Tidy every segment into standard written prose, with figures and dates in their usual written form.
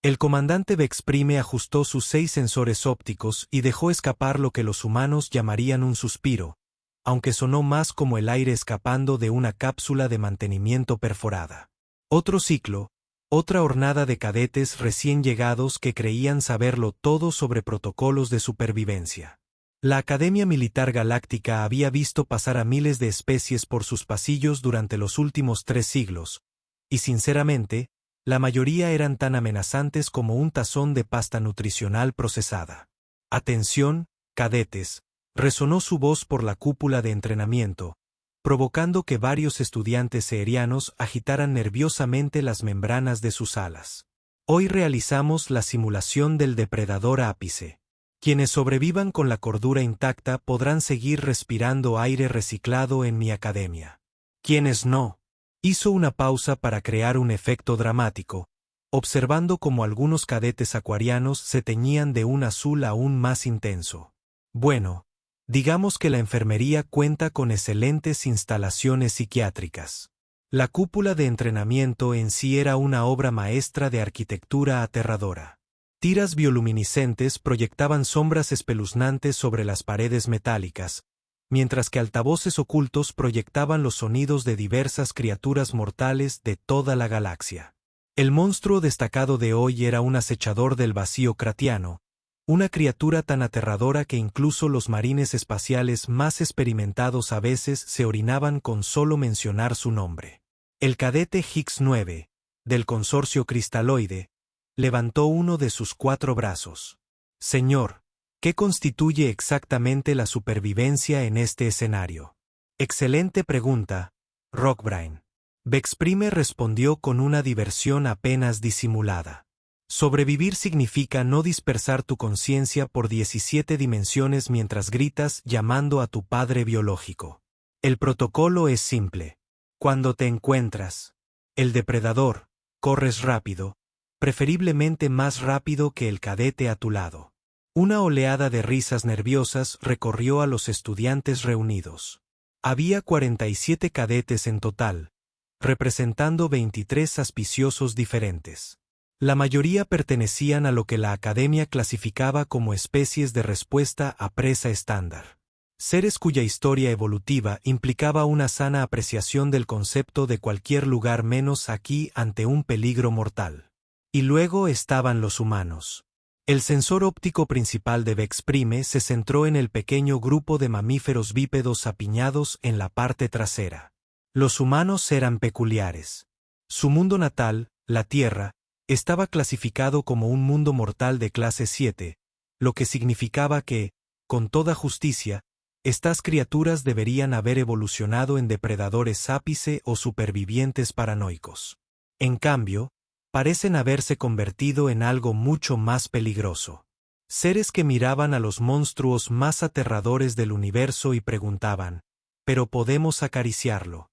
El comandante Vexprime ajustó sus 6 sensores ópticos y dejó escapar lo que los humanos llamarían un suspiro, aunque sonó más como el aire escapando de una cápsula de mantenimiento perforada. Otro ciclo, otra hornada de cadetes recién llegados que creían saberlo todo sobre protocolos de supervivencia. La Academia Militar Galáctica había visto pasar a miles de especies por sus pasillos durante los últimos 3 siglos, y sinceramente, la mayoría eran tan amenazantes como un tazón de pasta nutricional procesada. «Atención, cadetes», resonó su voz por la cúpula de entrenamiento, provocando que varios estudiantes aerianos agitaran nerviosamente las membranas de sus alas. «Hoy realizamos la simulación del depredador ápice. Quienes sobrevivan con la cordura intacta podrán seguir respirando aire reciclado en mi academia. Quienes no». Hizo una pausa para crear un efecto dramático, observando cómo algunos cadetes acuarianos se teñían de un azul aún más intenso. «Bueno, digamos que la enfermería cuenta con excelentes instalaciones psiquiátricas». La cúpula de entrenamiento en sí era una obra maestra de arquitectura aterradora. Tiras bioluminiscentes proyectaban sombras espeluznantes sobre las paredes metálicas, mientras que altavoces ocultos proyectaban los sonidos de diversas criaturas mortales de toda la galaxia. El monstruo destacado de hoy era un acechador del vacío cratiano, una criatura tan aterradora que incluso los marines espaciales más experimentados a veces se orinaban con solo mencionar su nombre. El cadete Higgs 9, del consorcio cristaloide, levantó uno de sus 4 brazos. «Señor, ¿qué constituye exactamente la supervivencia en este escenario?» «Excelente pregunta, Rockbrain». Vexprime respondió con una diversión apenas disimulada. «Sobrevivir significa no dispersar tu conciencia por 17 dimensiones mientras gritas llamando a tu padre biológico. El protocolo es simple. Cuando te encuentras el depredador, corres rápido, preferiblemente más rápido que el cadete a tu lado». Una oleada de risas nerviosas recorrió a los estudiantes reunidos. Había 47 cadetes en total, representando 23 auspiciosos diferentes. La mayoría pertenecían a lo que la Academia clasificaba como especies de respuesta a presa estándar. Seres cuya historia evolutiva implicaba una sana apreciación del concepto de cualquier lugar menos aquí ante un peligro mortal. Y luego estaban los humanos. El sensor óptico principal de Vexprime se centró en el pequeño grupo de mamíferos bípedos apiñados en la parte trasera. Los humanos eran peculiares. Su mundo natal, la Tierra, estaba clasificado como un mundo mortal de clase 7, lo que significaba que, con toda justicia, estas criaturas deberían haber evolucionado en depredadores ápice o supervivientes paranoicos. En cambio, parecen haberse convertido en algo mucho más peligroso. Seres que miraban a los monstruos más aterradores del universo y preguntaban, ¿pero podemos acariciarlo?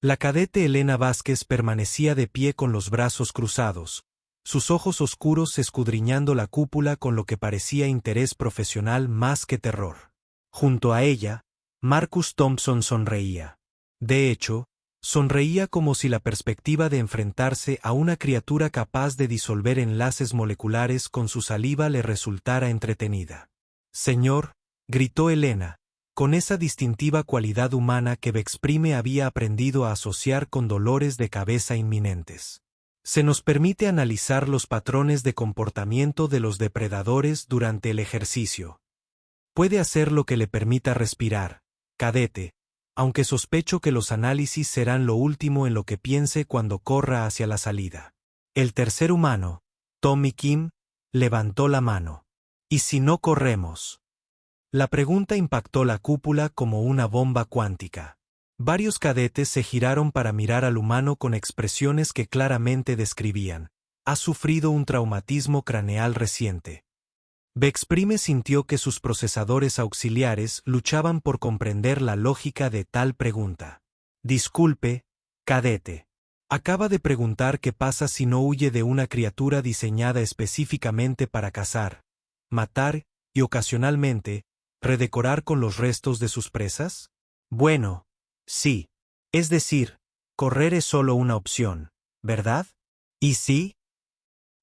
La cadete Elena Vázquez permanecía de pie con los brazos cruzados, sus ojos oscuros escudriñando la cúpula con lo que parecía interés profesional más que terror. Junto a ella, Marcus Thompson sonreía. De hecho, sonreía como si la perspectiva de enfrentarse a una criatura capaz de disolver enlaces moleculares con su saliva le resultara entretenida. «Señor», gritó Elena, con esa distintiva cualidad humana que Vexprime había aprendido a asociar con dolores de cabeza inminentes. «Se nos permite analizar los patrones de comportamiento de los depredadores durante el ejercicio. Puede hacer lo que le permita respirar, cadete, aunque sospecho que los análisis serán lo último en lo que piense cuando corra hacia la salida». El tercer humano, Tommy Kim, levantó la mano. «¿Y si no corremos?». La pregunta impactó la cúpula como una bomba cuántica. Varios cadetes se giraron para mirar al humano con expresiones que claramente describían: «Ha sufrido un traumatismo craneal reciente». Vexprime sintió que sus procesadores auxiliares luchaban por comprender la lógica de tal pregunta. «Disculpe, cadete. Acaba de preguntar qué pasa si no huye de una criatura diseñada específicamente para cazar, matar y ocasionalmente redecorar con los restos de sus presas». «Bueno, sí. Es decir, correr es solo una opción, ¿verdad? ¿Y sí?».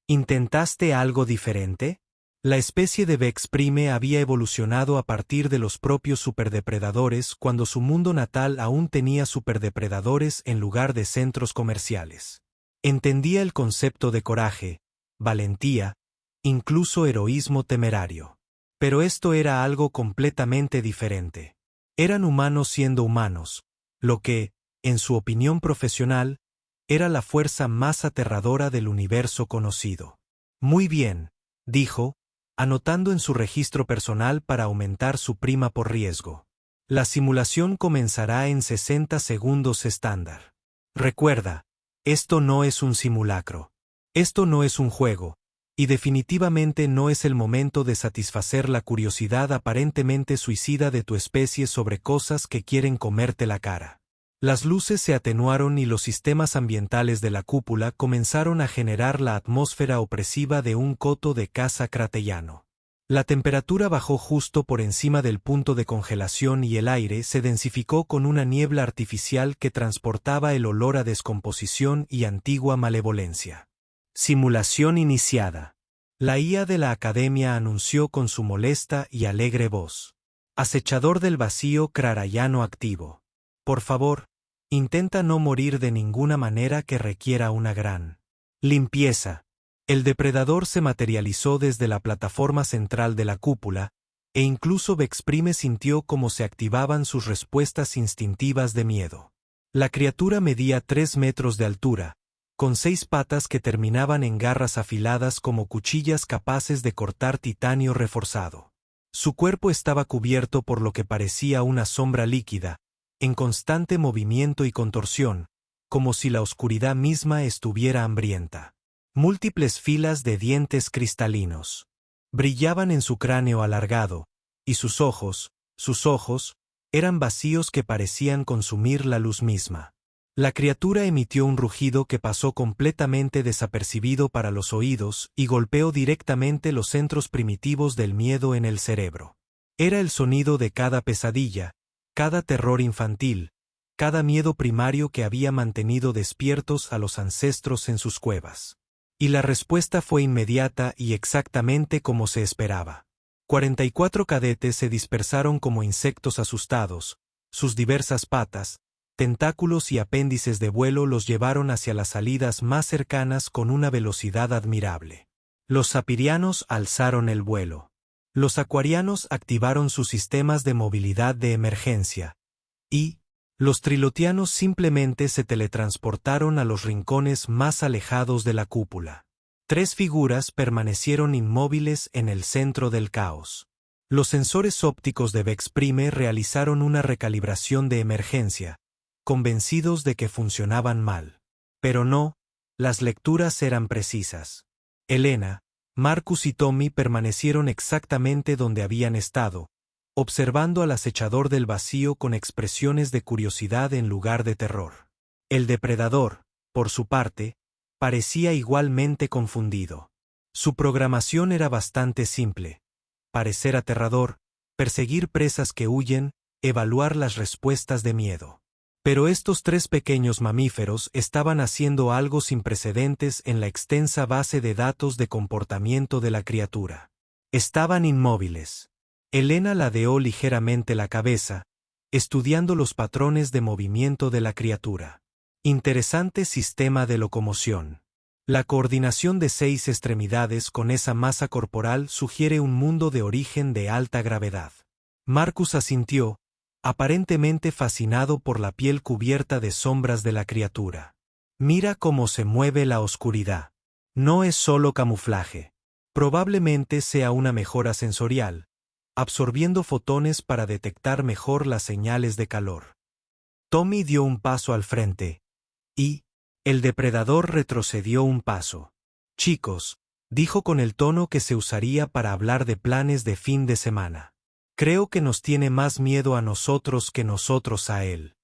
¿Intentaste algo diferente? La especie de Vex Prime había evolucionado a partir de los propios superdepredadores cuando su mundo natal aún tenía superdepredadores en lugar de centros comerciales. Entendía el concepto de coraje, valentía, incluso heroísmo temerario. Pero esto era algo completamente diferente. Eran humanos siendo humanos, lo que, en su opinión profesional, era la fuerza más aterradora del universo conocido. Muy bien, dijo, anotando en su registro personal para aumentar su prima por riesgo. La simulación comenzará en 60 segundos estándar. Recuerda, esto no es un simulacro. Esto no es un juego, y definitivamente no es el momento de satisfacer la curiosidad aparentemente suicida de tu especie sobre cosas que quieren comerte la cara. Las luces se atenuaron y los sistemas ambientales de la cúpula comenzaron a generar la atmósfera opresiva de un coto de caza cratellano. La temperatura bajó justo por encima del punto de congelación y el aire se densificó con una niebla artificial que transportaba el olor a descomposición y antigua malevolencia. Simulación iniciada. La IA de la academia anunció con su molesta y alegre voz. Acechador del vacío crarayano activo. Por favor, intenta no morir de ninguna manera que requiera una gran limpieza. El depredador se materializó desde la plataforma central de la cúpula, e incluso Vex Prime sintió cómo se activaban sus respuestas instintivas de miedo. La criatura medía 3 metros de altura, con 6 patas que terminaban en garras afiladas como cuchillas capaces de cortar titanio reforzado. Su cuerpo estaba cubierto por lo que parecía una sombra líquida, en constante movimiento y contorsión, como si la oscuridad misma estuviera hambrienta. Múltiples filas de dientes cristalinos brillaban en su cráneo alargado, y sus ojos, eran vacíos que parecían consumir la luz misma. La criatura emitió un rugido que pasó completamente desapercibido para los oídos y golpeó directamente los centros primitivos del miedo en el cerebro. Era el sonido de cada pesadilla, cada terror infantil, cada miedo primario que había mantenido despiertos a los ancestros en sus cuevas. Y la respuesta fue inmediata y exactamente como se esperaba. 44 cadetes se dispersaron como insectos asustados, sus diversas patas, tentáculos y apéndices de vuelo los llevaron hacia las salidas más cercanas con una velocidad admirable. Los sapirianos alzaron el vuelo. Los acuarianos activaron sus sistemas de movilidad de emergencia, y los trilotianos simplemente se teletransportaron a los rincones más alejados de la cúpula. 3 figuras permanecieron inmóviles en el centro del caos. Los sensores ópticos de Vex Prime realizaron una recalibración de emergencia, convencidos de que funcionaban mal. Pero no, las lecturas eran precisas. Elena, Marcus y Tommy permanecieron exactamente donde habían estado, observando al acechador del vacío con expresiones de curiosidad en lugar de terror. El depredador, por su parte, parecía igualmente confundido. Su programación era bastante simple: parecer aterrador, perseguir presas que huyen, evaluar las respuestas de miedo. Pero estos 3 pequeños mamíferos estaban haciendo algo sin precedentes en la extensa base de datos de comportamiento de la criatura. Estaban inmóviles. Elena ladeó ligeramente la cabeza, estudiando los patrones de movimiento de la criatura. Interesante sistema de locomoción. La coordinación de 6 extremidades con esa masa corporal sugiere un mundo de origen de alta gravedad. Marcus asintió, aparentemente fascinado por la piel cubierta de sombras de la criatura. Mira cómo se mueve la oscuridad. No es solo camuflaje. Probablemente sea una mejora sensorial, absorbiendo fotones para detectar mejor las señales de calor. Tommy dio un paso al frente, y el depredador retrocedió un paso. Chicos, dijo con el tono que se usaría para hablar de planes de fin de semana. Creo que nos tiene más miedo a nosotros que nosotros a él.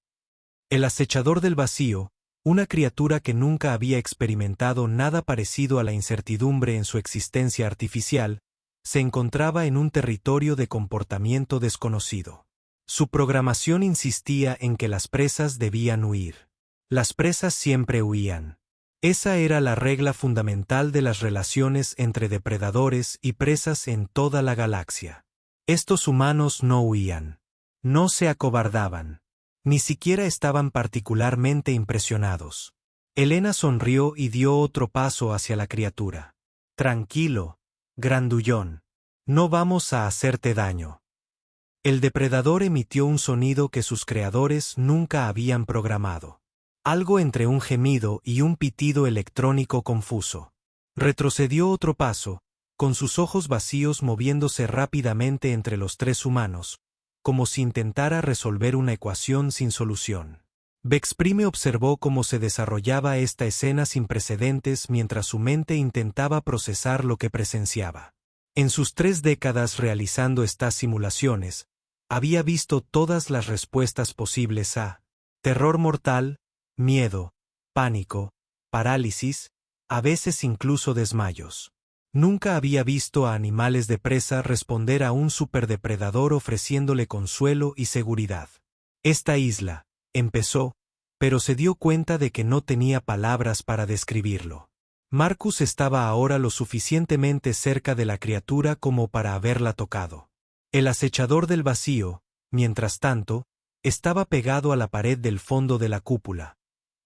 El acechador del vacío, una criatura que nunca había experimentado nada parecido a la incertidumbre en su existencia artificial, se encontraba en un territorio de comportamiento desconocido. Su programación insistía en que las presas debían huir. Las presas siempre huían. Esa era la regla fundamental de las relaciones entre depredadores y presas en toda la galaxia. Estos humanos no huían. No se acobardaban. Ni siquiera estaban particularmente impresionados. Elena sonrió y dio otro paso hacia la criatura. Tranquilo, grandullón. No vamos a hacerte daño. El depredador emitió un sonido que sus creadores nunca habían programado. Algo entre un gemido y un pitido electrónico confuso. Retrocedió otro paso, con sus ojos vacíos moviéndose rápidamente entre los tres humanos, como si intentara resolver una ecuación sin solución. Vexprime observó cómo se desarrollaba esta escena sin precedentes mientras su mente intentaba procesar lo que presenciaba. En sus 3 décadas realizando estas simulaciones, había visto todas las respuestas posibles a terror mortal, miedo, pánico, parálisis, a veces incluso desmayos. Nunca había visto a animales de presa responder a un superdepredador ofreciéndole consuelo y seguridad. Esta isla, empezó, pero se dio cuenta de que no tenía palabras para describirlo. Marcus estaba ahora lo suficientemente cerca de la criatura como para haberla tocado. El acechador del vacío, mientras tanto, estaba pegado a la pared del fondo de la cúpula.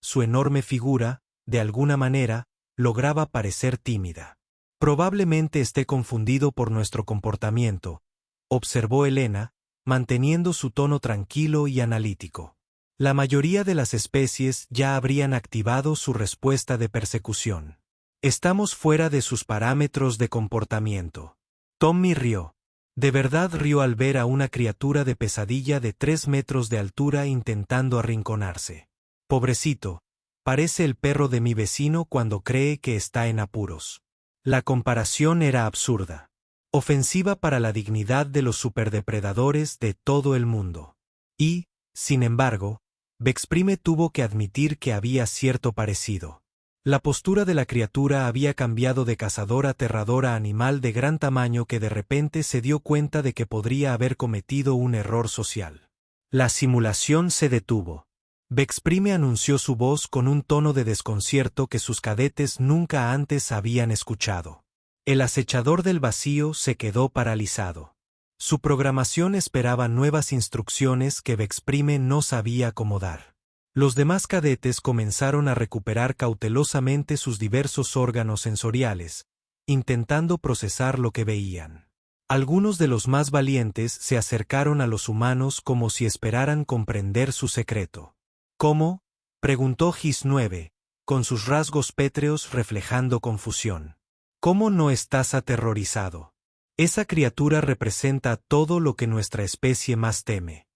Su enorme figura, de alguna manera, lograba parecer tímida. Probablemente esté confundido por nuestro comportamiento, observó Elena, manteniendo su tono tranquilo y analítico. La mayoría de las especies ya habrían activado su respuesta de persecución. Estamos fuera de sus parámetros de comportamiento. Tommy rió. De verdad rió al ver a una criatura de pesadilla de 3 metros de altura intentando arrinconarse. Pobrecito, parece el perro de mi vecino cuando cree que está en apuros. La comparación era absurda. Ofensiva para la dignidad de los superdepredadores de todo el mundo. Y, sin embargo, Vexprime tuvo que admitir que había cierto parecido. La postura de la criatura había cambiado de cazador aterrador a animal de gran tamaño que de repente se dio cuenta de que podría haber cometido un error social. La simulación se detuvo. Vexprime anunció su voz con un tono de desconcierto que sus cadetes nunca antes habían escuchado. El acechador del vacío se quedó paralizado. Su programación esperaba nuevas instrucciones que Vexprime no sabía cómo dar. Los demás cadetes comenzaron a recuperar cautelosamente sus diversos órganos sensoriales, intentando procesar lo que veían. Algunos de los más valientes se acercaron a los humanos como si esperaran comprender su secreto. ¿Cómo?, preguntó Gis 9, con sus rasgos pétreos reflejando confusión. ¿Cómo no estás aterrorizado? Esa criatura representa todo lo que nuestra especie más teme.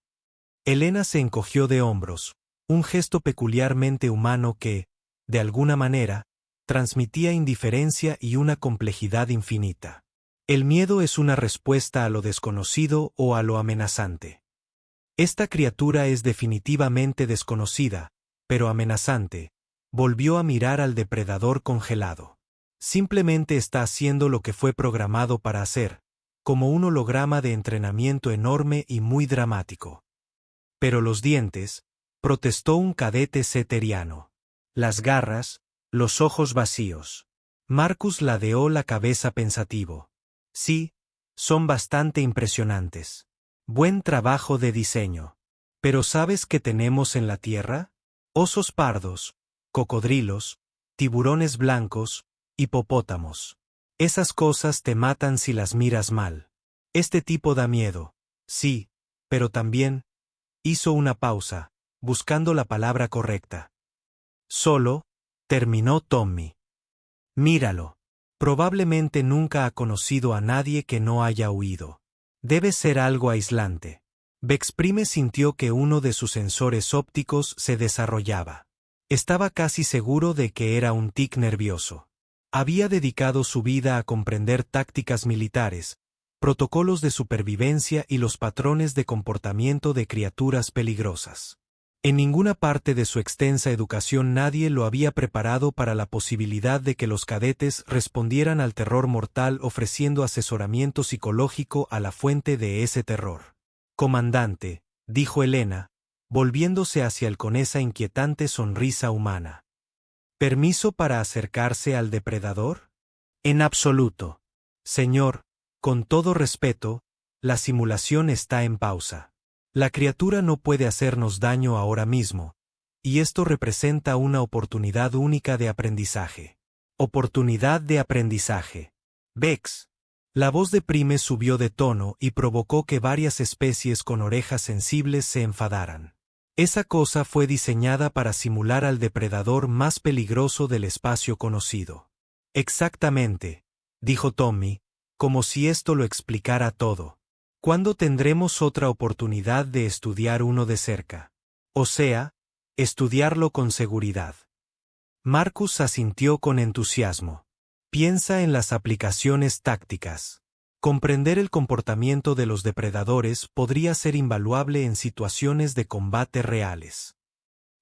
Elena se encogió de hombros, un gesto peculiarmente humano que, de alguna manera, transmitía indiferencia y una complejidad infinita. El miedo es una respuesta a lo desconocido o a lo amenazante. Esta criatura es definitivamente desconocida, pero amenazante. Volvió a mirar al depredador congelado. Simplemente está haciendo lo que fue programado para hacer, como un holograma de entrenamiento enorme y muy dramático. Pero los dientes, protestó un cadete ceteriano. Las garras, los ojos vacíos. Marcus ladeó la cabeza pensativo. Sí, son bastante impresionantes. Buen trabajo de diseño. ¿Pero sabes qué tenemos en la Tierra? Osos pardos, cocodrilos, tiburones blancos, hipopótamos. Esas cosas te matan si las miras mal. Este tipo da miedo, sí, pero también... Hizo una pausa, buscando la palabra correcta. Solo, terminó Tommy. Míralo. Probablemente nunca ha conocido a nadie que no haya huido. Debe ser algo aislante. Vexprime sintió que uno de sus sensores ópticos se desarrollaba. Estaba casi seguro de que era un tic nervioso. Había dedicado su vida a comprender tácticas militares, protocolos de supervivencia y los patrones de comportamiento de criaturas peligrosas. En ninguna parte de su extensa educación nadie lo había preparado para la posibilidad de que los cadetes respondieran al terror mortal ofreciendo asesoramiento psicológico a la fuente de ese terror. Comandante, dijo Elena, volviéndose hacia él con esa inquietante sonrisa humana. ¿Permiso para acercarse al depredador? En absoluto. Señor, con todo respeto, la simulación está en pausa. La criatura no puede hacernos daño ahora mismo, y esto representa una oportunidad única de aprendizaje. Oportunidad de aprendizaje. Vex. La voz de Prime subió de tono y provocó que varias especies con orejas sensibles se enfadaran. Esa cosa fue diseñada para simular al depredador más peligroso del espacio conocido. Exactamente, dijo Tommy, como si esto lo explicara todo. ¿Cuándo tendremos otra oportunidad de estudiar uno de cerca? O sea, estudiarlo con seguridad. Marcus asintió con entusiasmo. Piensa en las aplicaciones tácticas. Comprender el comportamiento de los depredadores podría ser invaluable en situaciones de combate reales.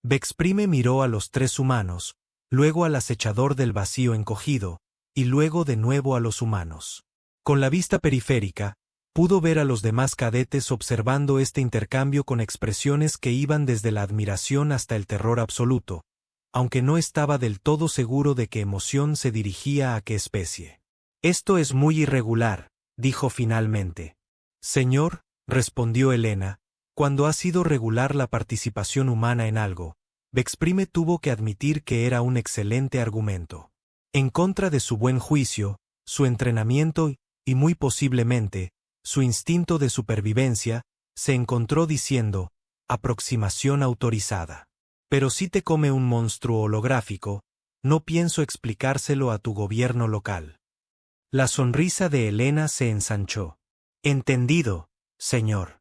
Vexprime miró a los tres humanos, luego al acechador del vacío encogido, y luego de nuevo a los humanos. Con la vista periférica, pudo ver a los demás cadetes observando este intercambio con expresiones que iban desde la admiración hasta el terror absoluto, aunque no estaba del todo seguro de qué emoción se dirigía a qué especie. Esto es muy irregular, dijo finalmente. Señor, respondió Helena, cuando ha sido regular la participación humana en algo, Vexprime tuvo que admitir que era un excelente argumento. En contra de su buen juicio, su entrenamiento y muy posiblemente, su instinto de supervivencia, se encontró diciendo, aproximación autorizada. Pero si te come un monstruo holográfico, no pienso explicárselo a tu gobierno local. La sonrisa de Helena se ensanchó. Entendido, señor.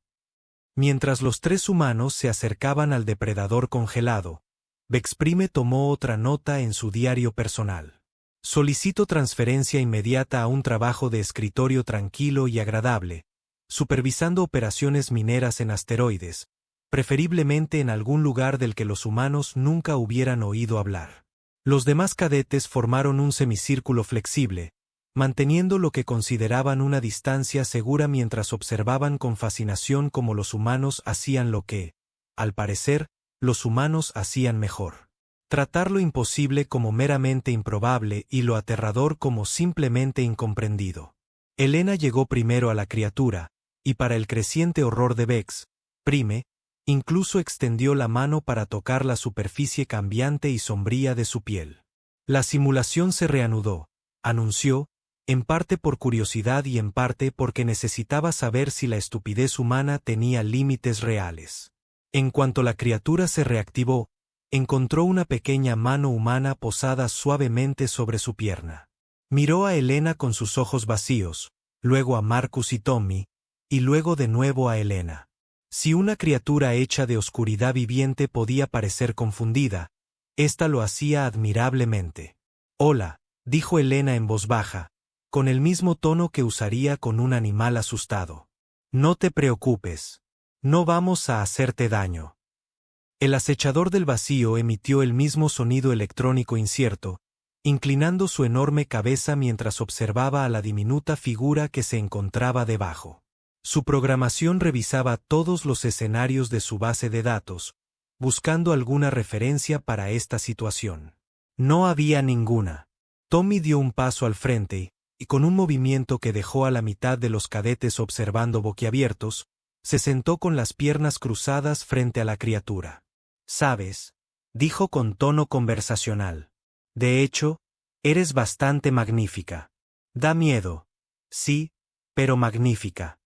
Mientras los tres humanos se acercaban al depredador congelado, Vexprime tomó otra nota en su diario personal. Solicito transferencia inmediata a un trabajo de escritorio tranquilo y agradable, supervisando operaciones mineras en asteroides, preferiblemente en algún lugar del que los humanos nunca hubieran oído hablar. Los demás cadetes formaron un semicírculo flexible, manteniendo lo que consideraban una distancia segura mientras observaban con fascinación cómo los humanos hacían lo que, al parecer, los humanos hacían mejor. Tratar lo imposible como meramente improbable y lo aterrador como simplemente incomprendido. Helena llegó primero a la criatura, y para el creciente horror de Vexprime, incluso extendió la mano para tocar la superficie cambiante y sombría de su piel. La simulación se reanudó, anunció, en parte por curiosidad y en parte porque necesitaba saber si la estupidez humana tenía límites reales. En cuanto la criatura se reactivó, encontró una pequeña mano humana posada suavemente sobre su pierna. Miró a Helena con sus ojos vacíos, luego a Marcus y Tommy, y luego de nuevo a Helena. Si una criatura hecha de oscuridad viviente podía parecer confundida, ésta lo hacía admirablemente. Hola, dijo Helena en voz baja, con el mismo tono que usaría con un animal asustado. No te preocupes. No vamos a hacerte daño. El acechador del vacío emitió el mismo sonido electrónico incierto, inclinando su enorme cabeza mientras observaba a la diminuta figura que se encontraba debajo. Su programación revisaba todos los escenarios de su base de datos, buscando alguna referencia para esta situación. No había ninguna. Tommy dio un paso al frente, y con un movimiento que dejó a la mitad de los cadetes observando boquiabiertos, se sentó con las piernas cruzadas frente a la criatura. «Sabes», dijo con tono conversacional. «De hecho, eres bastante magnífica. Da miedo. Sí, pero magnífica».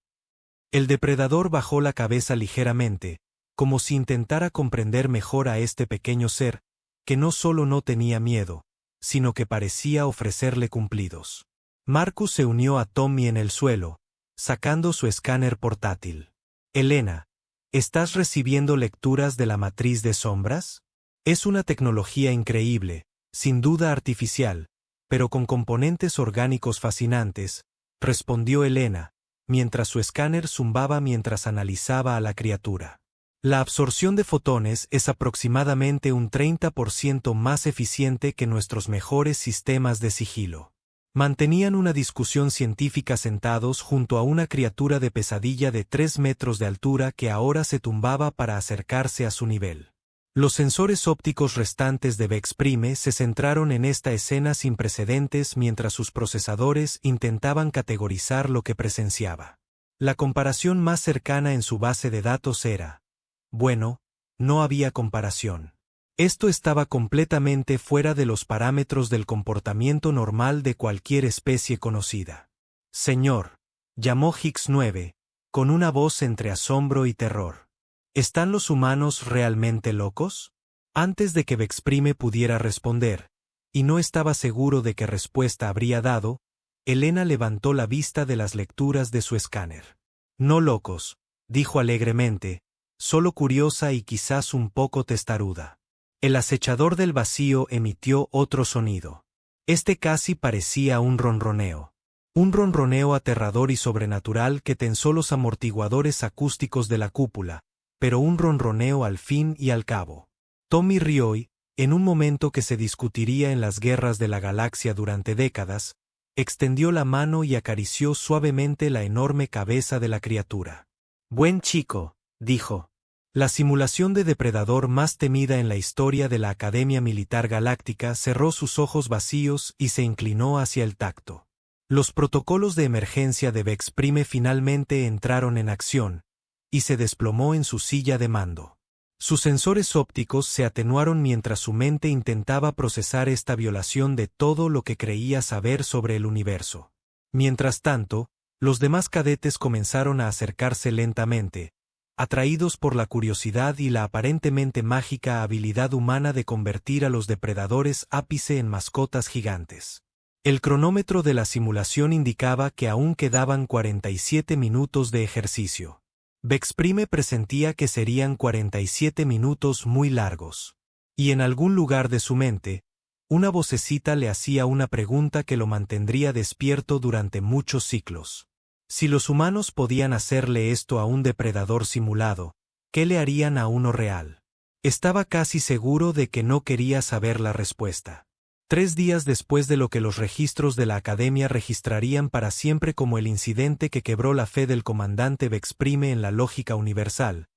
El depredador bajó la cabeza ligeramente, como si intentara comprender mejor a este pequeño ser, que no solo no tenía miedo, sino que parecía ofrecerle cumplidos. Marcus se unió a Tommy en el suelo, sacando su escáner portátil. «Helena, ¿estás recibiendo lecturas de la matriz de sombras? Es una tecnología increíble, sin duda artificial, pero con componentes orgánicos fascinantes», respondió Helena, mientras su escáner zumbaba mientras analizaba a la criatura. La absorción de fotones es aproximadamente un 30% más eficiente que nuestros mejores sistemas de sigilo. Mantenían una discusión científica sentados junto a una criatura de pesadilla de 3 metros de altura que ahora se tumbaba para acercarse a su nivel. Los sensores ópticos restantes de Vexprime se centraron en esta escena sin precedentes mientras sus procesadores intentaban categorizar lo que presenciaba. La comparación más cercana en su base de datos era... Bueno, no había comparación. Esto estaba completamente fuera de los parámetros del comportamiento normal de cualquier especie conocida. Señor, llamó Higgs 9, con una voz entre asombro y terror. ¿Están los humanos realmente locos? Antes de que Vexprime pudiera responder, y no estaba seguro de qué respuesta habría dado, Elena levantó la vista de las lecturas de su escáner. No locos, dijo alegremente, solo curiosa y quizás un poco testaruda. El acechador del vacío emitió otro sonido. Este casi parecía un ronroneo. Un ronroneo aterrador y sobrenatural que tensó los amortiguadores acústicos de la cúpula, pero un ronroneo al fin y al cabo. Tommy Rioy, en un momento que se discutiría en las guerras de la galaxia durante décadas, extendió la mano y acarició suavemente la enorme cabeza de la criatura. «Buen chico», dijo. La simulación de depredador más temida en la historia de la Academia Militar Galáctica cerró sus ojos vacíos y se inclinó hacia el tacto. Los protocolos de emergencia de Vexprime finalmente entraron en acción, y se desplomó en su silla de mando. Sus sensores ópticos se atenuaron mientras su mente intentaba procesar esta violación de todo lo que creía saber sobre el universo. Mientras tanto, los demás cadetes comenzaron a acercarse lentamente, atraídos por la curiosidad y la aparentemente mágica habilidad humana de convertir a los depredadores ápice en mascotas gigantes. El cronómetro de la simulación indicaba que aún quedaban 47 minutos de ejercicio. Vexprime presentía que serían 47 minutos muy largos. Y en algún lugar de su mente, una vocecita le hacía una pregunta que lo mantendría despierto durante muchos ciclos. Si los humanos podían hacerle esto a un depredador simulado, ¿qué le harían a uno real? Estaba casi seguro de que no quería saber la respuesta. 3 días después de lo que los registros de la Academia registrarían para siempre como el incidente que quebró la fe del comandante Vexprime en la lógica universal,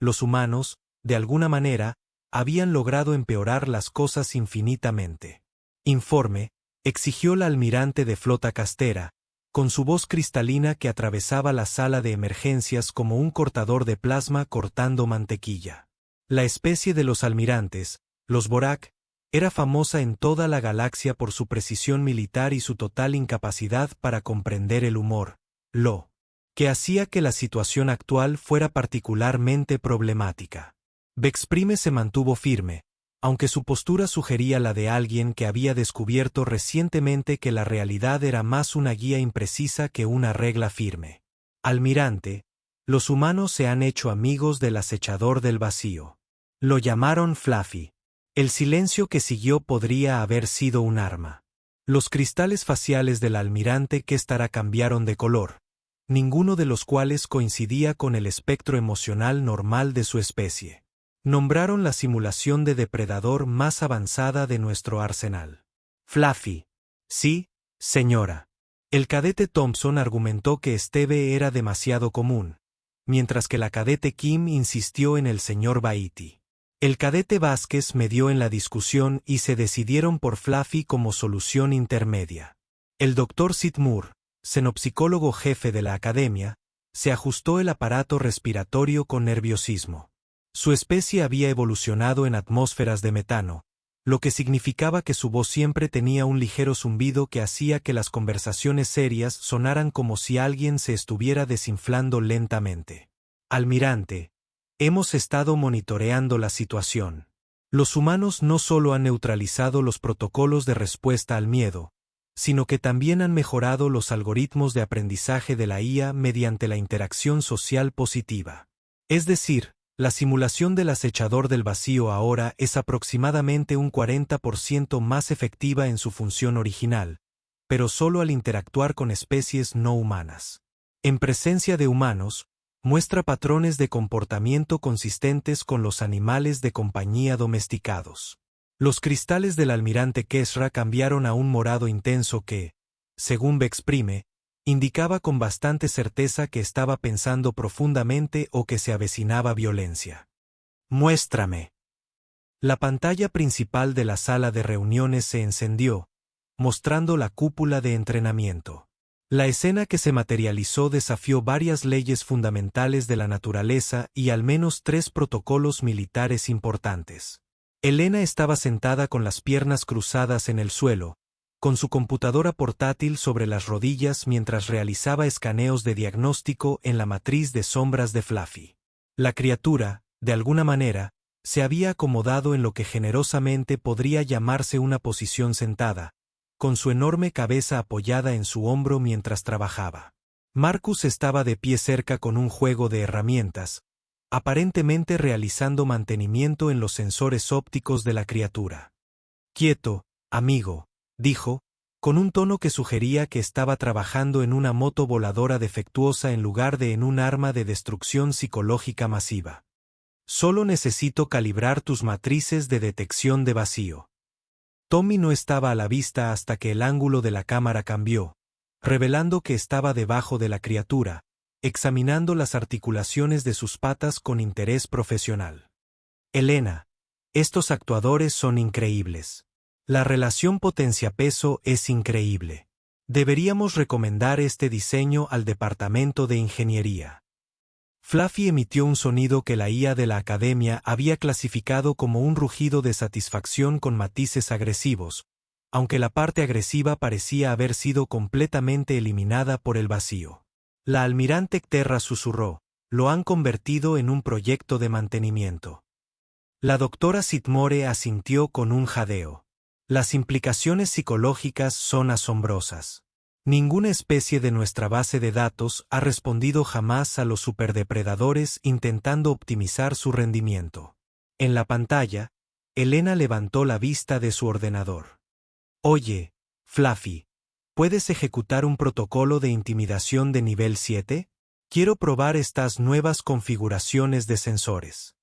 los humanos, de alguna manera, habían logrado empeorar las cosas infinitamente. Informe, exigió la almirante de flota castera, con su voz cristalina que atravesaba la sala de emergencias como un cortador de plasma cortando mantequilla. La especie de los almirantes, los Borak, era famosa en toda la galaxia por su precisión militar y su total incapacidad para comprender el humor, lo que hacía que la situación actual fuera particularmente problemática. Vexprime se mantuvo firme, aunque su postura sugería la de alguien que había descubierto recientemente que la realidad era más una guía imprecisa que una regla firme. Almirante, los humanos se han hecho amigos del acechador del vacío. Lo llamaron Fluffy. El silencio que siguió podría haber sido un arma. Los cristales faciales del almirante Kestara cambiaron de color, ninguno de los cuales coincidía con el espectro emocional normal de su especie. Nombraron la simulación de depredador más avanzada de nuestro arsenal. Fluffy. Sí, señora. El cadete Thompson argumentó que Steve era demasiado común, mientras que la cadete Kim insistió en el señor Baiti. El cadete Vázquez medió en la discusión y se decidieron por Fluffy como solución intermedia. El doctor Sid Moore, xenopsicólogo jefe de la academia, se ajustó el aparato respiratorio con nerviosismo. Su especie había evolucionado en atmósferas de metano, lo que significaba que su voz siempre tenía un ligero zumbido que hacía que las conversaciones serias sonaran como si alguien se estuviera desinflando lentamente. Almirante, hemos estado monitoreando la situación. Los humanos no solo han neutralizado los protocolos de respuesta al miedo, sino que también han mejorado los algoritmos de aprendizaje de la IA mediante la interacción social positiva. Es decir, la simulación del acechador del vacío ahora es aproximadamente un 40% más efectiva en su función original, pero solo al interactuar con especies no humanas. En presencia de humanos, muestra patrones de comportamiento consistentes con los animales de compañía domesticados. Los cristales del almirante Kesra cambiaron a un morado intenso que, según Vexprime, indicaba con bastante certeza que estaba pensando profundamente o que se avecinaba violencia. «Muéstrame», La pantalla principal de la sala de reuniones se encendió, mostrando la cúpula de entrenamiento. La escena que se materializó desafió varias leyes fundamentales de la naturaleza y al menos 3 protocolos militares importantes. Elena estaba sentada con las piernas cruzadas en el suelo, con su computadora portátil sobre las rodillas mientras realizaba escaneos de diagnóstico en la matriz de sombras de Fluffy. La criatura, de alguna manera, se había acomodado en lo que generosamente podría llamarse una posición sentada, con su enorme cabeza apoyada en su hombro mientras trabajaba. Marcus estaba de pie cerca con un juego de herramientas, aparentemente realizando mantenimiento en los sensores ópticos de la criatura. «Quieto, amigo», dijo, con un tono que sugería que estaba trabajando en una moto voladora defectuosa en lugar de en un arma de destrucción psicológica masiva. «Solo necesito calibrar tus matrices de detección de vacío». Tommy no estaba a la vista hasta que el ángulo de la cámara cambió, revelando que estaba debajo de la criatura, examinando las articulaciones de sus patas con interés profesional. «Elena, estos actuadores son increíbles. La relación potencia-peso es increíble. Deberíamos recomendar este diseño al departamento de ingeniería». Fluffy emitió un sonido que la IA de la academia había clasificado como un rugido de satisfacción con matices agresivos, aunque la parte agresiva parecía haber sido completamente eliminada por el vacío. La almirante Terra susurró, «Lo han convertido en un proyecto de mantenimiento». La doctora Sitmore asintió con un jadeo. «Las implicaciones psicológicas son asombrosas. Ninguna especie de nuestra base de datos ha respondido jamás a los superdepredadores intentando optimizar su rendimiento». En la pantalla, Elena levantó la vista de su ordenador. «Oye, Fluffy, ¿puedes ejecutar un protocolo de intimidación de nivel 7? Quiero probar estas nuevas configuraciones de sensores».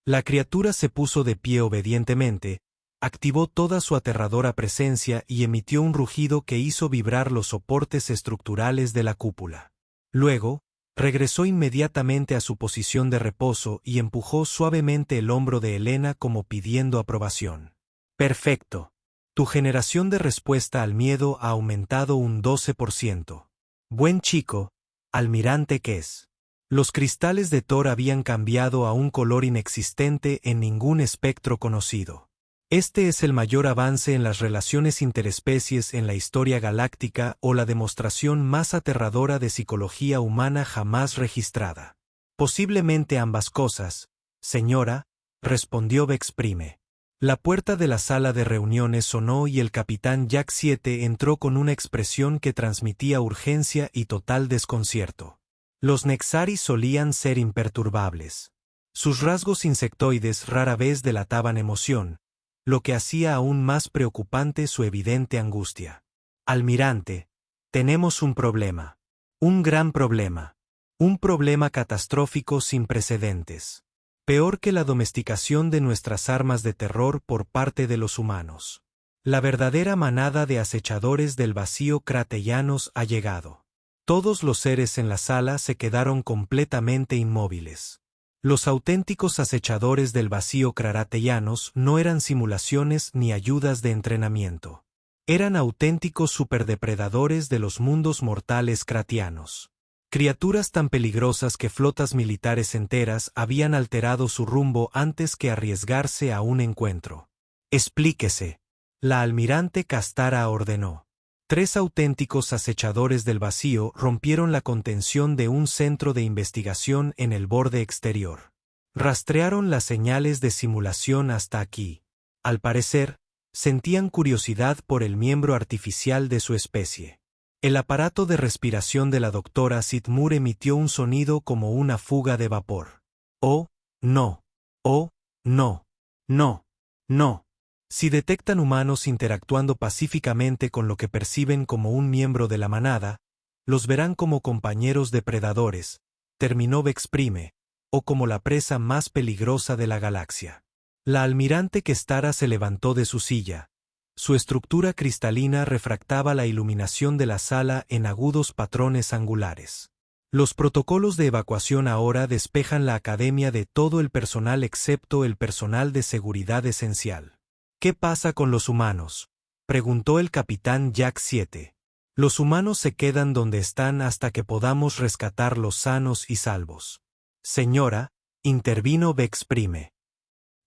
La criatura se puso de pie obedientemente, activó toda su aterradora presencia y emitió un rugido que hizo vibrar los soportes estructurales de la cúpula. Luego, regresó inmediatamente a su posición de reposo y empujó suavemente el hombro de Elena como pidiendo aprobación. «Perfecto. Tu generación de respuesta al miedo ha aumentado un 12%. Buen chico, almirante Kess». Los cristales de Thor habían cambiado a un color inexistente en ningún espectro conocido. Este es el mayor avance en las relaciones interespecies en la historia galáctica o la demostración más aterradora de psicología humana jamás registrada. «Posiblemente ambas cosas, señora», respondió Vexprime. La puerta de la sala de reuniones sonó y el capitán Jack 7 entró con una expresión que transmitía urgencia y total desconcierto. Los Nexari solían ser imperturbables. Sus rasgos insectoides rara vez delataban emoción, lo que hacía aún más preocupante su evidente angustia. «Almirante, tenemos un problema. Un gran problema. Un problema catastrófico sin precedentes. Peor que la domesticación de nuestras armas de terror por parte de los humanos. La verdadera manada de acechadores del vacío krateyanos ha llegado». Todos los seres en la sala se quedaron completamente inmóviles. Los auténticos acechadores del vacío krateyanos no eran simulaciones ni ayudas de entrenamiento. Eran auténticos superdepredadores de los mundos mortales kratianos. Criaturas tan peligrosas que flotas militares enteras habían alterado su rumbo antes que arriesgarse a un encuentro. «Explíquese», la almirante Castara ordenó. 3 auténticos acechadores del vacío rompieron la contención de un centro de investigación en el borde exterior. Rastrearon las señales de simulación hasta aquí. Al parecer, sentían curiosidad por el miembro artificial de su especie. El aparato de respiración de la doctora Sitmore emitió un sonido como una fuga de vapor. «Oh, no. Oh, no. No. No». Si detectan humanos interactuando pacíficamente con lo que perciben como un miembro de la manada, los verán como compañeros depredadores, terminó Vexprime, o como la presa más peligrosa de la galaxia. La almirante Kestara se levantó de su silla. Su estructura cristalina refractaba la iluminación de la sala en agudos patrones angulares. Los protocolos de evacuación ahora despejan la academia de todo el personal excepto el personal de seguridad esencial. ¿Qué pasa con los humanos?, preguntó el capitán Jack 7. Los humanos se quedan donde están hasta que podamos rescatarlos sanos y salvos. Señora, intervino Vex Prime.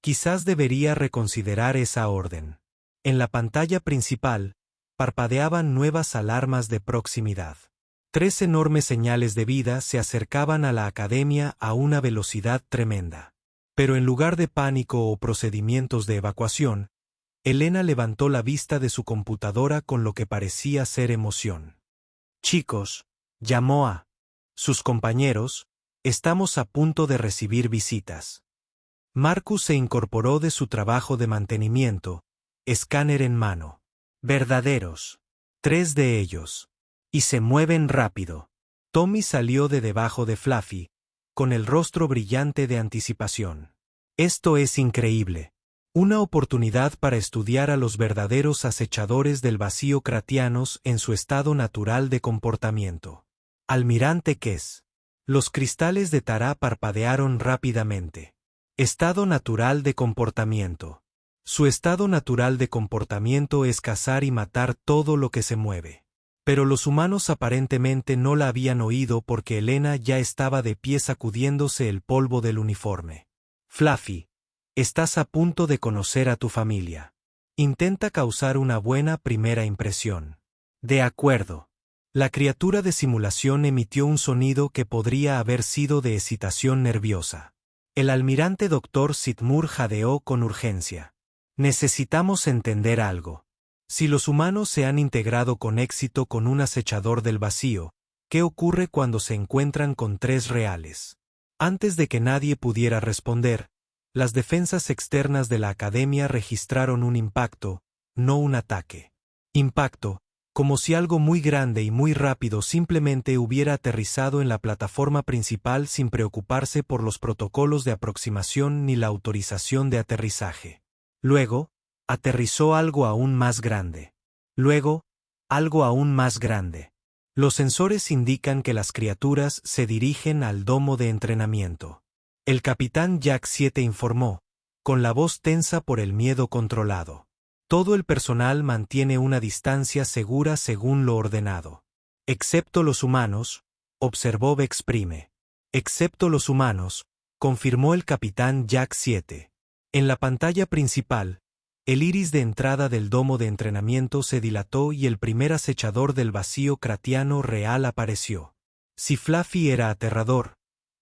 Quizás debería reconsiderar esa orden. En la pantalla principal, parpadeaban nuevas alarmas de proximidad. 3 enormes señales de vida se acercaban a la academia a una velocidad tremenda. Pero en lugar de pánico o procedimientos de evacuación, Elena levantó la vista de su computadora con lo que parecía ser emoción. Chicos, llamó a sus compañeros, estamos a punto de recibir visitas. Marcus se incorporó de su trabajo de mantenimiento, escáner en mano. Verdaderos. 3 de ellos. Y se mueven rápido. Tommy salió de debajo de Fluffy, con el rostro brillante de anticipación. Esto es increíble. Una oportunidad para estudiar a los verdaderos acechadores del vacío cratianos en su estado natural de comportamiento. Almirante Kess. Los cristales de Tará parpadearon rápidamente. Estado natural de comportamiento. Su estado natural de comportamiento es cazar y matar todo lo que se mueve. Pero los humanos aparentemente no la habían oído porque Elena ya estaba de pie sacudiéndose el polvo del uniforme. Fluffy, estás a punto de conocer a tu familia. Intenta causar una buena primera impresión. De acuerdo. La criatura de simulación emitió un sonido que podría haber sido de excitación nerviosa. El almirante Dr. Sidmur jadeó con urgencia. Necesitamos entender algo. Si los humanos se han integrado con éxito con un acechador del vacío, ¿qué ocurre cuando se encuentran con 3 reales? Antes de que nadie pudiera responder, las defensas externas de la academia registraron un impacto, no un ataque. Impacto, como si algo muy grande y muy rápido simplemente hubiera aterrizado en la plataforma principal sin preocuparse por los protocolos de aproximación ni la autorización de aterrizaje. Luego, aterrizó algo aún más grande. Luego, algo aún más grande. Los sensores indican que las criaturas se dirigen al domo de entrenamiento. El capitán Jack 7 informó, con la voz tensa por el miedo controlado. Todo el personal mantiene una distancia segura según lo ordenado. Excepto los humanos, observó Vex Prime. Excepto los humanos, confirmó el capitán Jack 7. En la pantalla principal, el iris de entrada del domo de entrenamiento se dilató y el primer acechador del vacío cratiano real apareció. Si Fluffy era aterrador,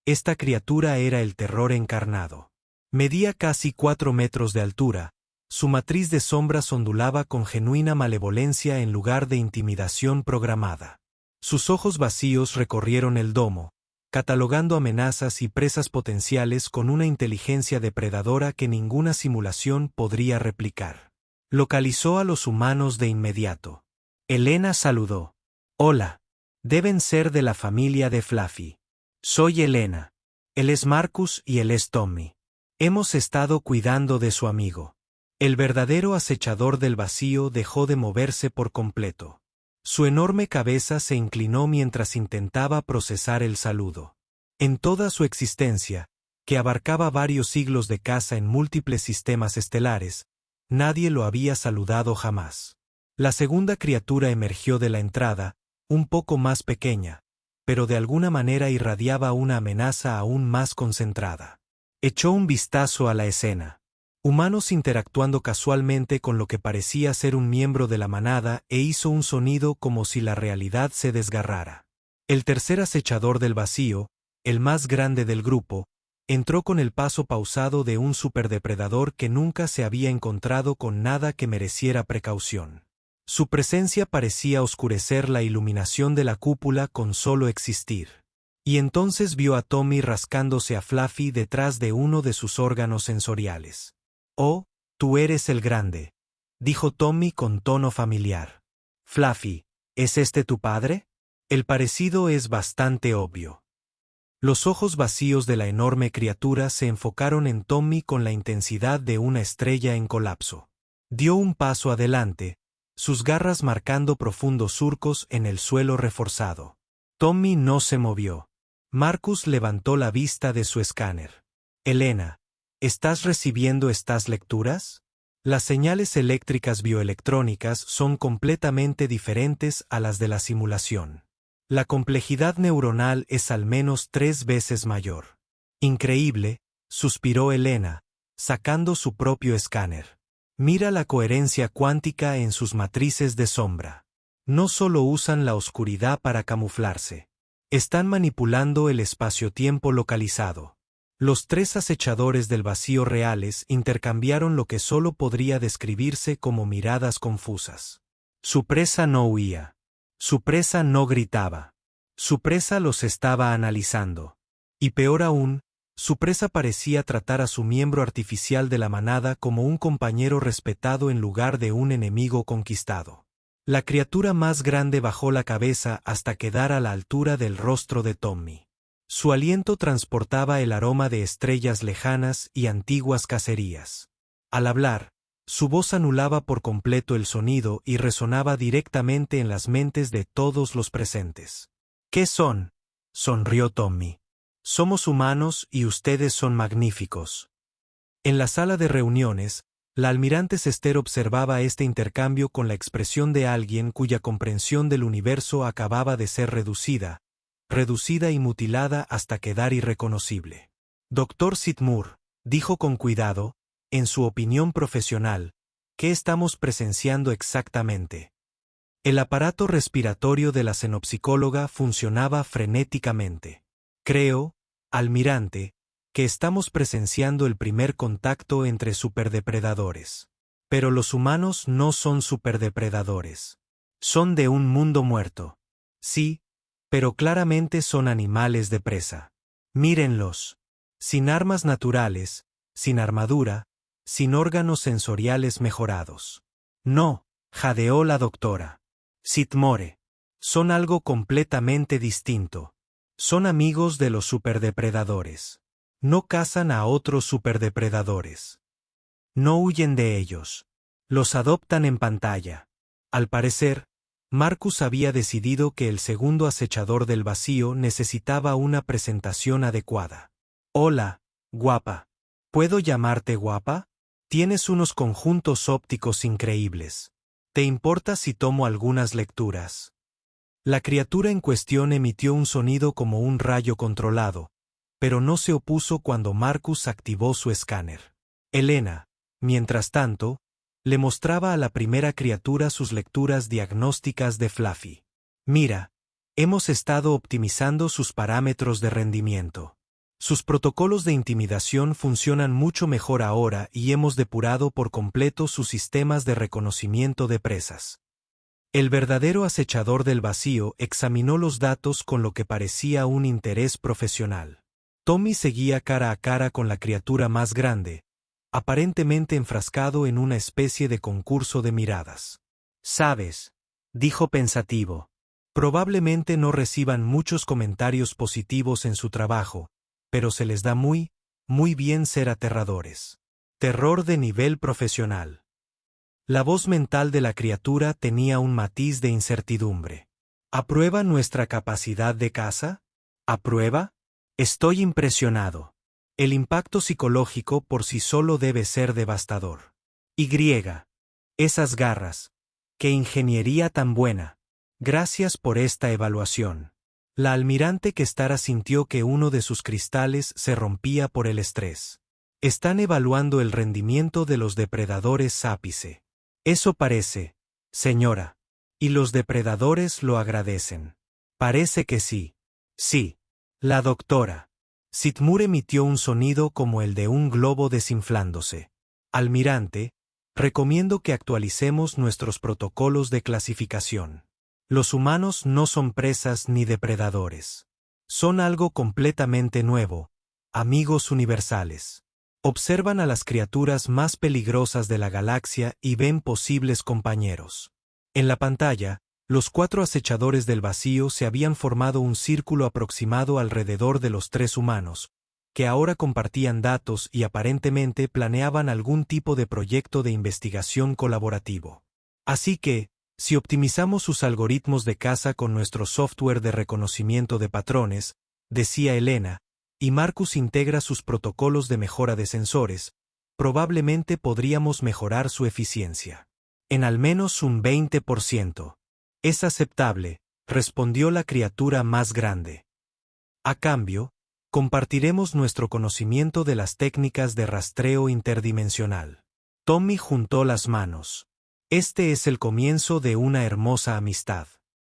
esta criatura era el terror encarnado. Medía casi 4 metros de altura. Su matriz de sombras ondulaba con genuina malevolencia en lugar de intimidación programada. Sus ojos vacíos recorrieron el domo, catalogando amenazas y presas potenciales con una inteligencia depredadora que ninguna simulación podría replicar. Localizó a los humanos de inmediato. Elena saludó. Hola. Deben ser de la familia de Fluffy. Soy Elena. Él es Marcus y él es Tommy. Hemos estado cuidando de su amigo. El verdadero acechador del vacío dejó de moverse por completo. Su enorme cabeza se inclinó mientras intentaba procesar el saludo. En toda su existencia, que abarcaba varios siglos de caza en múltiples sistemas estelares, nadie lo había saludado jamás. La segunda criatura emergió de la entrada, un poco más pequeña, pero de alguna manera irradiaba una amenaza aún más concentrada. Echó un vistazo a la escena. Humanos interactuando casualmente con lo que parecía ser un miembro de la manada e hizo un sonido como si la realidad se desgarrara. El tercer acechador del vacío, el más grande del grupo, entró con el paso pausado de un superdepredador que nunca se había encontrado con nada que mereciera precaución. Su presencia parecía oscurecer la iluminación de la cúpula con solo existir. Y entonces vio a Tommy rascándose a Fluffy detrás de uno de sus órganos sensoriales. «Oh, tú eres el grande», dijo Tommy con tono familiar. «Fluffy, ¿es este tu padre?» El parecido es bastante obvio. Los ojos vacíos de la enorme criatura se enfocaron en Tommy con la intensidad de una estrella en colapso. Dio un paso adelante, sus garras marcando profundos surcos en el suelo reforzado. Tommy no se movió. Marcus levantó la vista de su escáner. Elena, ¿estás recibiendo estas lecturas? Las señales eléctricas bioelectrónicas son completamente diferentes a las de la simulación. La complejidad neuronal es al menos 3 veces mayor. Increíble, suspiró Elena, sacando su propio escáner. Mira la coherencia cuántica en sus matrices de sombra. No solo usan la oscuridad para camuflarse. Están manipulando el espacio-tiempo localizado. Los 3 acechadores del vacío reales intercambiaron lo que solo podría describirse como miradas confusas. Su presa no huía. Su presa no gritaba. Su presa los estaba analizando. Y peor aún, su presa parecía tratar a su miembro artificial de la manada como un compañero respetado en lugar de un enemigo conquistado. La criatura más grande bajó la cabeza hasta quedar a la altura del rostro de Tommy. Su aliento transportaba el aroma de estrellas lejanas y antiguas cacerías. Al hablar, su voz anulaba por completo el sonido y resonaba directamente en las mentes de todos los presentes. ¿Qué son? Sonrió Tommy. Somos humanos y ustedes son magníficos. En la sala de reuniones, la almirante Sester observaba este intercambio con la expresión de alguien cuya comprensión del universo acababa de ser reducida y mutilada hasta quedar irreconocible. Dr. Sidmur, dijo con cuidado, en su opinión profesional, ¿qué estamos presenciando exactamente? El aparato respiratorio de la xenopsicóloga funcionaba frenéticamente. Creo, almirante, que estamos presenciando el primer contacto entre superdepredadores. Pero los humanos no son superdepredadores. Son de un mundo muerto. Sí, pero claramente son animales de presa. Mírenlos. Sin armas naturales, sin armadura, sin órganos sensoriales mejorados. No, jadeó la doctora. Sidmore. Son algo completamente distinto. Son amigos de los superdepredadores. No cazan a otros superdepredadores. No huyen de ellos. Los adoptan en pantalla. Al parecer, Marcus había decidido que el segundo acechador del vacío necesitaba una presentación adecuada. Hola, guapa. ¿Puedo llamarte guapa? Tienes unos conjuntos ópticos increíbles. ¿Te importa si tomo algunas lecturas? La criatura en cuestión emitió un sonido como un rayo controlado, pero no se opuso cuando Marcus activó su escáner. Elena, mientras tanto, le mostraba a la primera criatura sus lecturas diagnósticas de Fluffy. Mira, hemos estado optimizando sus parámetros de rendimiento. Sus protocolos de intimidación funcionan mucho mejor ahora y hemos depurado por completo sus sistemas de reconocimiento de presas. El verdadero acechador del vacío examinó los datos con lo que parecía un interés profesional. Tommy seguía cara a cara con la criatura más grande, aparentemente enfrascado en una especie de concurso de miradas. «Sabes», dijo pensativo, «probablemente no reciban muchos comentarios positivos en su trabajo, pero se les da muy bien ser aterradores. Terror de nivel profesional». La voz mental de la criatura tenía un matiz de incertidumbre. ¿Aprueba nuestra capacidad de caza? ¿Aprueba? Estoy impresionado. El impacto psicológico por sí solo debe ser devastador. Y. Esas garras. ¡Qué ingeniería tan buena! Gracias por esta evaluación. La almirante Kestara sintió que uno de sus cristales se rompía por el estrés. Están evaluando el rendimiento de los depredadores ápice. Eso parece, señora. Y los depredadores lo agradecen. Parece que sí. Sí. La doctora. Sidmur emitió un sonido como el de un globo desinflándose. Almirante, recomiendo que actualicemos nuestros protocolos de clasificación. Los humanos no son presas ni depredadores. Son algo completamente nuevo, amigos universales. Observan a las criaturas más peligrosas de la galaxia y ven posibles compañeros. En la pantalla, los 4 acechadores del vacío se habían formado un círculo aproximado alrededor de los 3 humanos, que ahora compartían datos y aparentemente planeaban algún tipo de proyecto de investigación colaborativo. Así que, Si optimizamos sus algoritmos de caza con nuestro software de reconocimiento de patrones, decía Elena, y Marcus integra sus protocolos de mejora de sensores, probablemente podríamos mejorar su eficiencia. En al menos un 20%. Es aceptable, respondió la criatura más grande. A cambio, compartiremos nuestro conocimiento de las técnicas de rastreo interdimensional. Tommy juntó las manos. Este es el comienzo de una hermosa amistad.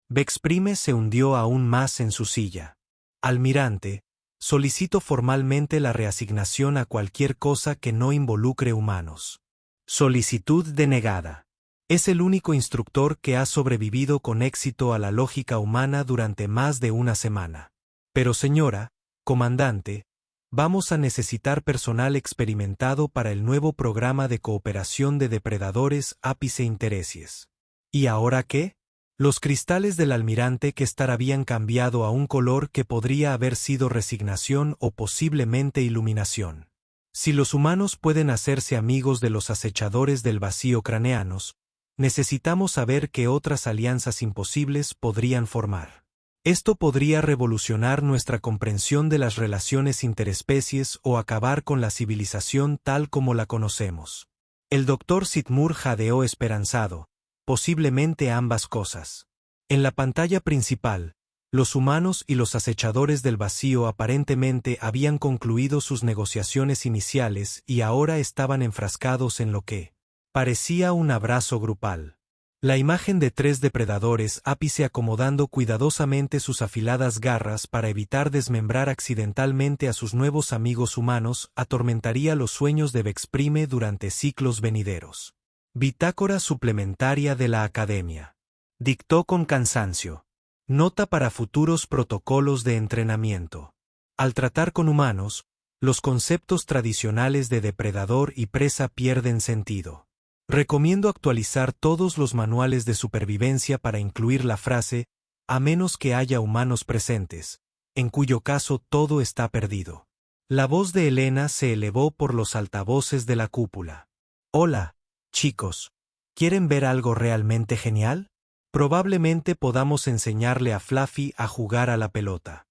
Vexprime se hundió aún más en su silla. Almirante, solicito formalmente la reasignación a cualquier cosa que no involucre humanos. Solicitud denegada. Es el único instructor que ha sobrevivido con éxito a la lógica humana durante más de una semana. Pero señora, comandante, vamos a necesitar personal experimentado para el nuevo programa de cooperación de depredadores Ápice Intereses. ¿Y ahora qué? Los cristales del almirante Questar habían cambiado a un color que podría haber sido resignación o posiblemente iluminación. Si los humanos pueden hacerse amigos de los acechadores del vacío craneanos, necesitamos saber qué otras alianzas imposibles podrían formar. Esto podría revolucionar nuestra comprensión de las relaciones interespecies o acabar con la civilización tal como la conocemos. El Dr. Sitmur jadeó esperanzado, posiblemente ambas cosas. En la pantalla principal, los humanos y los acechadores del vacío aparentemente habían concluido sus negociaciones iniciales y ahora estaban enfrascados en lo que parecía un abrazo grupal. La imagen de 3 depredadores ápice acomodando cuidadosamente sus afiladas garras para evitar desmembrar accidentalmente a sus nuevos amigos humanos atormentaría los sueños de Vexprime durante ciclos venideros. Bitácora suplementaria de la Academia. Dictó con cansancio. Nota para futuros protocolos de entrenamiento. Al tratar con humanos, los conceptos tradicionales de depredador y presa pierden sentido. Recomiendo actualizar todos los manuales de supervivencia para incluir la frase, a menos que haya humanos presentes, en cuyo caso todo está perdido. La voz de Elena se elevó por los altavoces de la cúpula. Hola, chicos, ¿quieren ver algo realmente genial? Probablemente podamos enseñarle a Fluffy a jugar a la pelota.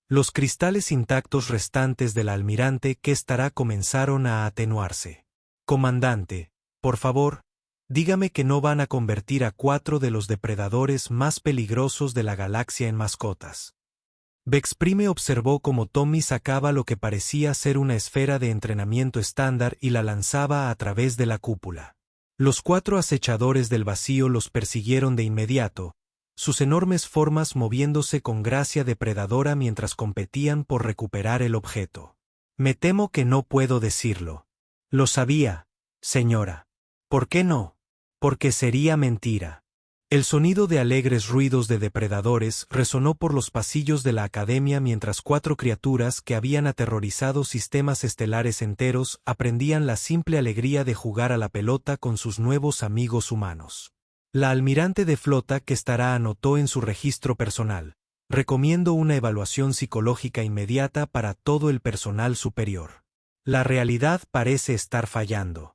Los cristales intactos restantes del almirante Questar comenzaron a atenuarse. Comandante, por favor, dígame que no van a convertir a 4 de los depredadores más peligrosos de la galaxia en mascotas. Vexprime observó cómo Tommy sacaba lo que parecía ser una esfera de entrenamiento estándar y la lanzaba a través de la cúpula. Los 4 acechadores del vacío los persiguieron de inmediato, sus enormes formas moviéndose con gracia depredadora mientras competían por recuperar el objeto. Me temo que no puedo decirlo. Lo sabía, señora. ¿Por qué no? Porque sería mentira. El sonido de alegres ruidos de depredadores resonó por los pasillos de la Academia mientras 4 criaturas que habían aterrorizado sistemas estelares enteros aprendían la simple alegría de jugar a la pelota con sus nuevos amigos humanos. La almirante de flota Questar anotó en su registro personal: recomiendo una evaluación psicológica inmediata para todo el personal superior. La realidad parece estar fallando.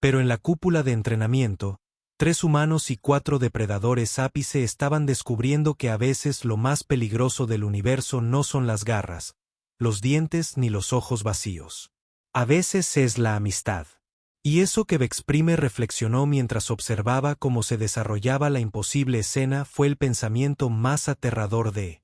Pero en la cúpula de entrenamiento, 3 humanos y 4 depredadores ápice estaban descubriendo que a veces lo más peligroso del universo no son las garras, los dientes ni los ojos vacíos. A veces es la amistad. Y eso que Vexprime reflexionó mientras observaba cómo se desarrollaba la imposible escena fue el pensamiento más aterrador de